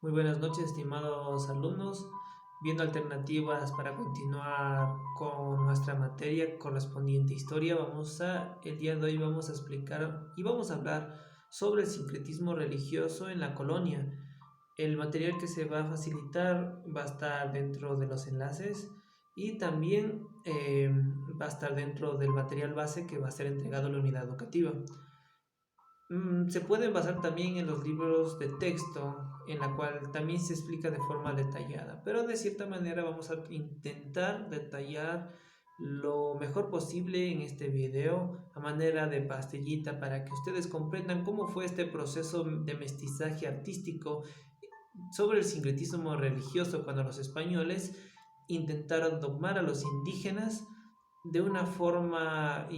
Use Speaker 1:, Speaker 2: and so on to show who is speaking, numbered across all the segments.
Speaker 1: Muy buenas noches, estimados alumnos. Viendo alternativas para continuar con nuestra materia correspondiente a historia, el día de hoy vamos a explicar y vamos a hablar sobre el sincretismo religioso en la colonia. El material que se va a facilitar va a estar dentro de los enlaces y también va a estar dentro del material base que va a ser entregado a la unidad educativa. Se pueden basar también en los libros de texto, en la cual también se explica de forma detallada, pero de cierta manera vamos a intentar detallar lo mejor posible en este video a manera de pastillita para que ustedes comprendan cómo fue este proceso de mestizaje artístico sobre el sincretismo religioso cuando los españoles intentaron dogmar a los indígenas de una forma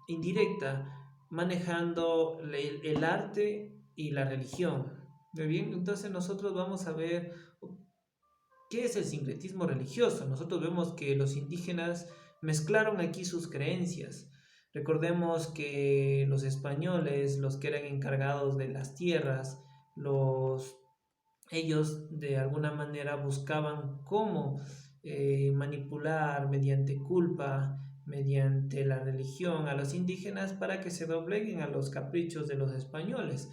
Speaker 1: indirecta, manejando el arte y la religión. Muy bien, entonces nosotros vamos a ver qué es el sincretismo religioso. Nosotros vemos que los indígenas mezclaron aquí sus creencias. Recordemos que los españoles, los que eran encargados de las tierras, ellos de alguna manera buscaban cómo manipular mediante culpa, mediante la religión a los indígenas para que se dobleguen a los caprichos de los españoles.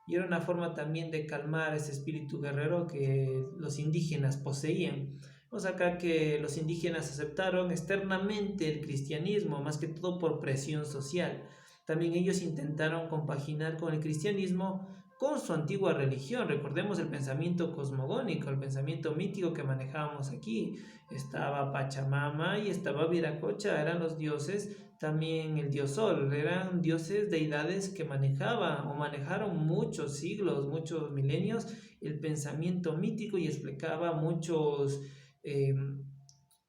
Speaker 1: Y era una forma también de calmar ese espíritu guerrero que los indígenas poseían. Vemos acá que los indígenas aceptaron externamente el cristianismo, más que todo por presión social. También ellos intentaron compaginar con el cristianismo con su antigua religión. Recordemos el pensamiento cosmogónico, el pensamiento mítico que manejábamos aquí. Estaba Pachamama y estaba Viracocha, eran los dioses, también el dios Sol, eran dioses, deidades que manejaron muchos siglos, muchos milenios, el pensamiento mítico y eh,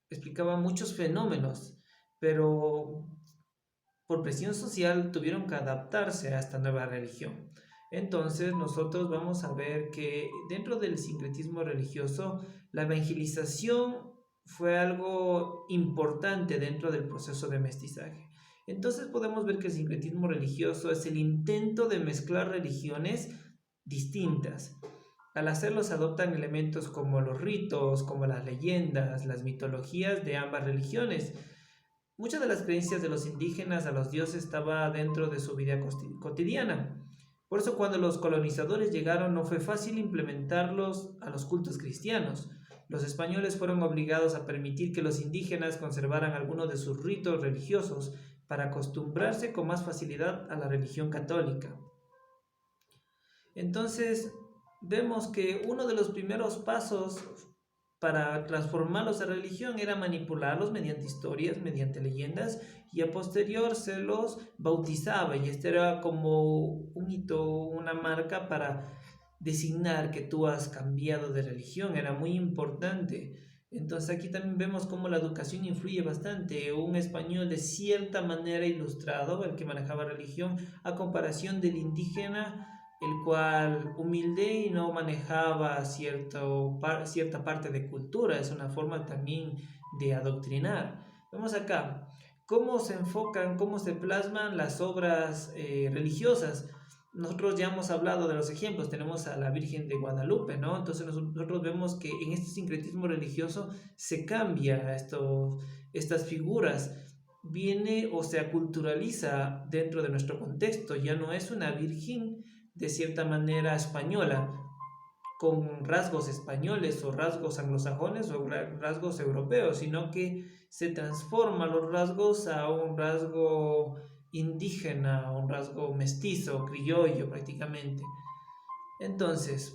Speaker 1: explicaba muchos fenómenos, pero por presión social tuvieron que adaptarse a esta nueva religión. Entonces nosotros vamos a ver que dentro del sincretismo religioso, la evangelización fue algo importante dentro del proceso de mestizaje. Entonces podemos ver que el sincretismo religioso es el intento de mezclar religiones distintas. Al hacerlo se adoptan elementos como los ritos, como las leyendas, las mitologías de ambas religiones. Muchas de las creencias de los indígenas a los dioses estaba dentro de su vida cotidiana. Por eso cuando los colonizadores llegaron no fue fácil implementarlos a los cultos cristianos. Los españoles fueron obligados a permitir que los indígenas conservaran algunos de sus ritos religiosos para acostumbrarse con más facilidad a la religión católica. Entonces, vemos que uno de los primeros pasos para transformarlos a religión era manipularlos mediante historias, mediante leyendas, y a posterior se los bautizaba, y este era como un hito, una marca para designar que tú has cambiado de religión, era muy importante. Entonces aquí también vemos cómo la educación influye bastante. Un español de cierta manera ilustrado, el que manejaba religión, a comparación del indígena, el cual humilde y no manejaba cierta parte de cultura. Es una forma también de adoctrinar. Vemos acá cómo se enfocan, cómo se plasman las obras religiosas. Nosotros ya hemos hablado de los ejemplos, tenemos a la Virgen de Guadalupe, ¿no? Entonces nosotros vemos que en este sincretismo religioso se cambia estas figuras, viene o se aculturaliza dentro de nuestro contexto, ya no es una virgen de cierta manera española, con rasgos españoles o rasgos anglosajones o rasgos europeos, sino que se transforma los rasgos a un rasgo indígena, un rasgo mestizo, criollo prácticamente. Entonces,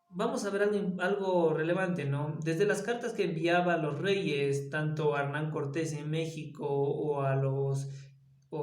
Speaker 1: vamos a ver algo relevante, ¿no? Desde las cartas que enviaba a los reyes, tanto a Hernán Cortés en México o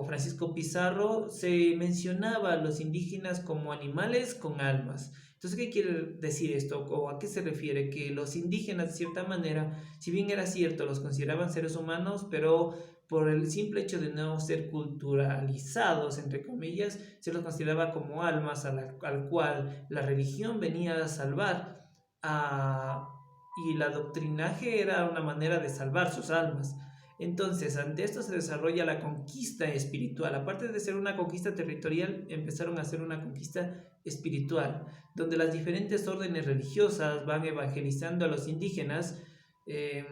Speaker 1: Francisco Pizarro, se mencionaba a los indígenas como animales con almas. Entonces, ¿qué quiere decir esto? ¿O a qué se refiere? Que los indígenas, de cierta manera, si bien era cierto, los consideraban seres humanos, pero por el simple hecho de no ser culturalizados, entre comillas, se los consideraba como almas al cual la religión venía a salvar. Y el adoctrinaje era una manera de salvar sus almas. Entonces, ante esto se desarrolla la conquista espiritual. Aparte de ser una conquista territorial, empezaron a ser una conquista espiritual, donde las diferentes órdenes religiosas van evangelizando a los indígenas eh,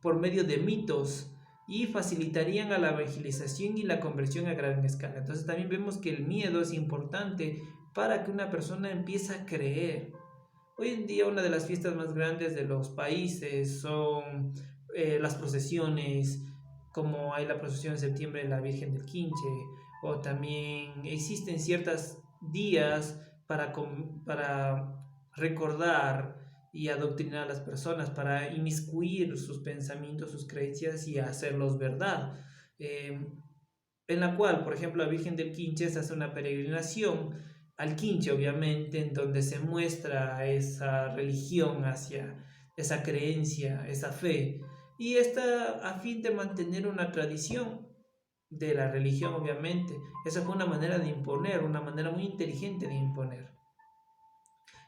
Speaker 1: por medio de mitos y facilitarían a la evangelización y la conversión a gran escala. Entonces también vemos que el miedo es importante para que una persona empiece a creer. Hoy en día una de las fiestas más grandes de los países son las procesiones, como hay la procesión en septiembre de la Virgen del Quinche, o también existen ciertos días para recordar y adoctrinar a las personas, para inmiscuir sus pensamientos, sus creencias y hacerlos verdad. Eh, en la cual, por ejemplo, la Virgen del Quinche se hace una peregrinación al Quinche, obviamente, en donde se muestra esa religión hacia esa creencia, esa fe, y esta a fin de mantener una tradición de la religión, obviamente. Esa fue una manera de imponer, una manera muy inteligente de imponer.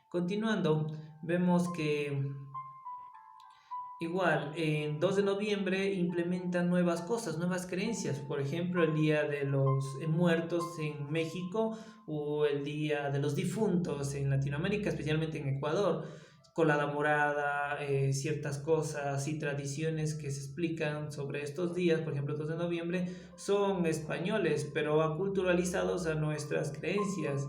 Speaker 1: Continuando, vemos que igual, en 2 de noviembre implementan nuevas cosas, nuevas creencias. Por ejemplo, el Día de los Muertos en México o el Día de los Difuntos en Latinoamérica, especialmente en Ecuador. Colada morada, ciertas cosas y tradiciones que se explican sobre estos días, por ejemplo, 2 de noviembre, son españoles, pero aculturalizados a nuestras creencias.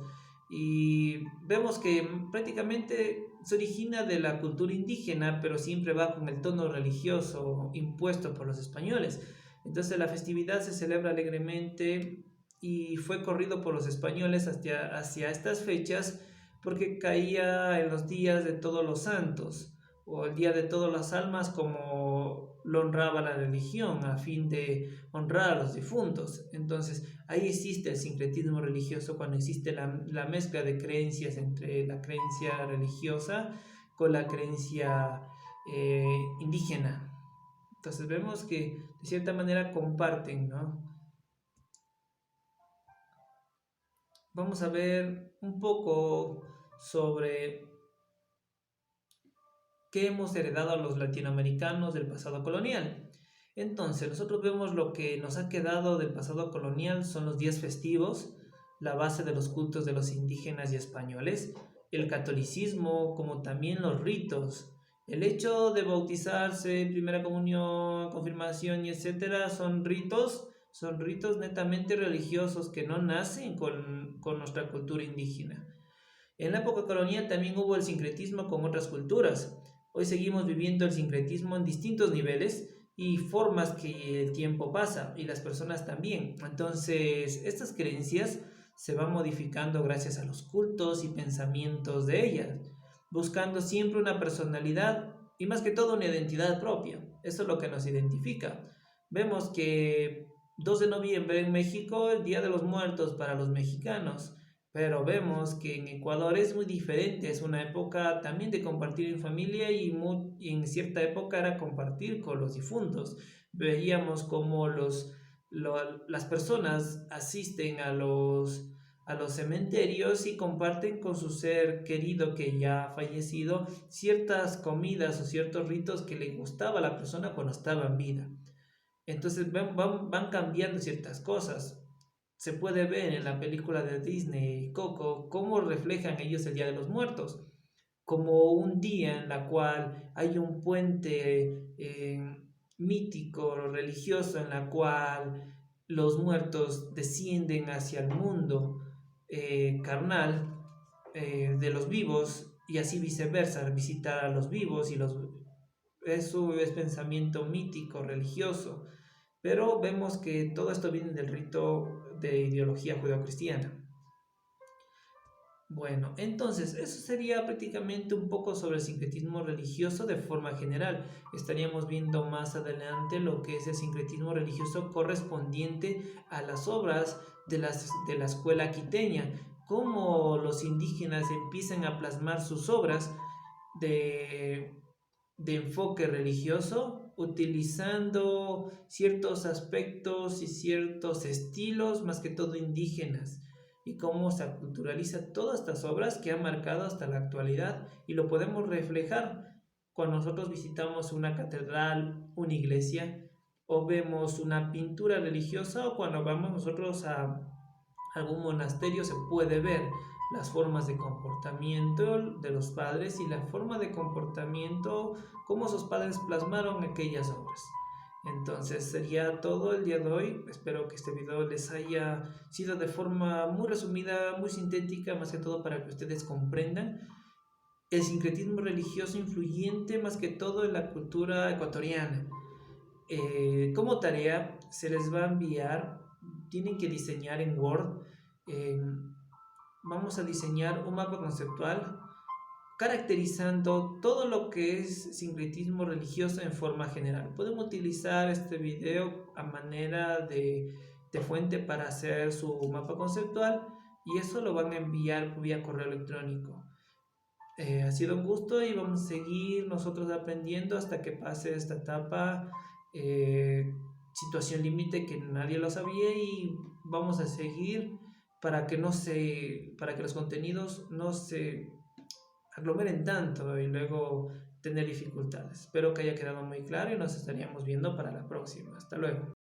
Speaker 1: Y vemos que prácticamente se origina de la cultura indígena, pero siempre va con el tono religioso impuesto por los españoles. Entonces la festividad se celebra alegremente y fue corrido por los españoles hacia estas fechas porque caía en los días de Todos los Santos o el Día de Todas las Almas, como lo honraba la religión a fin de honrar a los difuntos. Entonces ahí existe el sincretismo religioso, cuando existe la mezcla de creencias entre la creencia religiosa con la creencia indígena. Entonces vemos que de cierta manera comparten, ¿no? Vamos a ver un poco sobre qué hemos heredado a los latinoamericanos del pasado colonial. Entonces, nosotros vemos lo que nos ha quedado del pasado colonial son los días festivos, la base de los cultos de los indígenas y españoles, el catolicismo, como también los ritos. El hecho de bautizarse, primera comunión, confirmación y etcétera son ritos netamente religiosos que no nacen con nuestra cultura indígena. En la época colonial también hubo el sincretismo con otras culturas. Hoy seguimos viviendo el sincretismo en distintos niveles y formas que el tiempo pasa y las personas también. Entonces, estas creencias se van modificando gracias a los cultos y pensamientos de ellas, buscando siempre una personalidad y más que todo una identidad propia. Eso es lo que nos identifica. Vemos que 2 de noviembre en México, el Día de los Muertos para los mexicanos, pero vemos que en Ecuador es muy diferente, es una época también de compartir en familia y en cierta época era compartir con los difuntos. Veíamos como las personas asisten a los cementerios y comparten con su ser querido que ya ha fallecido ciertas comidas o ciertos ritos que le gustaba a la persona cuando estaba en vida. Entonces van cambiando ciertas cosas. Se puede ver en la película de Disney, Coco, cómo reflejan ellos el Día de los Muertos, como un día en la cual hay un puente mítico, religioso, en la cual los muertos descienden hacia el mundo carnal de los vivos y así viceversa, visitar a los vivos eso es pensamiento mítico, religioso. Pero vemos que todo esto viene del rito de ideología judeocristiana. Bueno, entonces eso sería prácticamente un poco sobre el sincretismo religioso de forma general. Estaríamos viendo más adelante lo que es el sincretismo religioso correspondiente a las obras de la escuela quiteña, cómo los indígenas empiezan a plasmar sus obras de enfoque religioso, utilizando ciertos aspectos y ciertos estilos, más que todo indígenas, y cómo se culturaliza todas estas obras que han marcado hasta la actualidad, y lo podemos reflejar cuando nosotros visitamos una catedral, una iglesia, o vemos una pintura religiosa, o cuando vamos nosotros a algún monasterio se puede ver las formas de comportamiento de los padres y la forma de comportamiento, cómo sus padres plasmaron aquellas obras. Entonces sería todo el día de hoy. Espero que este video les haya sido de forma muy resumida, muy sintética, más que todo para que ustedes comprendan el sincretismo religioso influyente más que todo en la cultura ecuatoriana. Como tarea se les va a enviar, tienen que diseñar en Word, eh, vamos a diseñar un mapa conceptual caracterizando todo lo que es sincretismo religioso en forma general. Podemos utilizar este video a manera de fuente para hacer su mapa conceptual y eso lo van a enviar vía correo electrónico. Ha sido un gusto y vamos a seguir nosotros aprendiendo hasta que pase esta etapa, situación límite que nadie lo sabía, y vamos a seguir para que los contenidos no se aglomeren tanto y luego tener dificultades. Espero que haya quedado muy claro y nos estaríamos viendo para la próxima. Hasta luego.